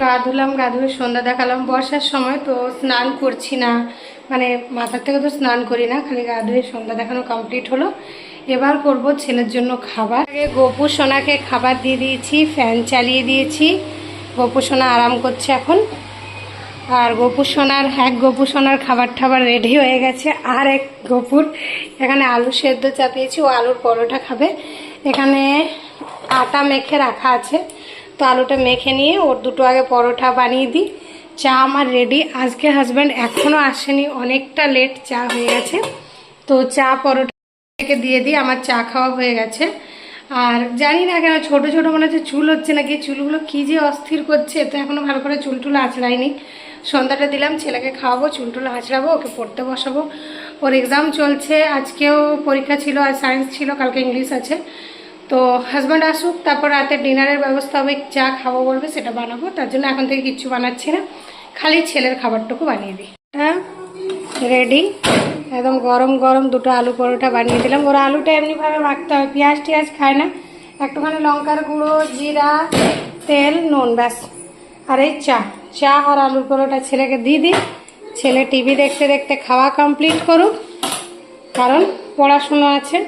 গা ধুলাম, গা ধুয়ে সন্ধ্যা দেখালাম। বর্ষার সময় তো স্নান করছি না, মানে মাথার থেকে তো স্নান করি না, খালি গা ধুয়ে সন্ধ্যা দেখানো কমপ্লিট হলো। এবার করব ছেলের জন্য খাবার। আগে গোপু সোনাকে খাবার দিয়ে দিয়েছি, ফ্যান চালিয়ে দিয়েছি। গোপু সোনা আরাম করছে এখন। আর গোপু সোনার খাবার টাবার রেডি হয়ে গেছে। আর এক গোপুর এখানে আলু সেদ্ধ চাপিয়েছি, ও আলুর পরোটা খাবে। এখানে আটা মেখে রাখা আছে, তো আলুটা মেখে নিয়ে ওর দুটো আগে পরোটা বানিয়ে দিই। চা আমার রেডি। আজকে হাজব্যান্ড এখনও আসেনি, অনেকটা লেট চা হয়ে গেছে, তো চা পরোটা দিয়ে দিই। আমার চা খাওয়া হয়ে গেছে। আর জানি না কেন ছোটো ছোটো মনে হচ্ছে চুল হচ্ছে নাকি, চুলগুলো কী যে অস্থির করছে, তো এখনও ভালো করে চুল টুল আঁচড়াইনি। সন্ধ্যাটা দিলাম, ছেলেকে খাওয়াবো, চুল টুল আঁচড়াবো, ওকে পড়তে বসাবো। ওর এক্সাম চলছে, আজকেও পরীক্ষা ছিল, আর সায়েন্স ছিল, কালকে ইংলিশ আছে। তো হাজব্যান্ড আসুক, তারপর রাতে ডিনারের ব্যবস্থা হবে, যা খাবো বলবে সেটা বানাবো। তার জন্য এখন থেকে কিচ্ছু বানাচ্ছি না, খালি ছেলের খাবারটুকু বানিয়ে দিই। হ্যাঁ রেডি, একদম গরম গরম দুটো আলু পরোটা বানিয়ে দিলাম। ওরা আলুটা এমনিভাবে মাখতে হয়, পেঁয়াজ টিয়াজ খায় না, একটুখানি লঙ্কার গুঁড়ো, জিরা, তেল, নুন, ব্যাস। আর এই চা আর আলুর পরোটা ছেলেকে দিয়ে দিই। ছেলে টিভি দেখতে দেখতে খাওয়া কমপ্লিট করুক, কারণ পড়াশুনো আছে।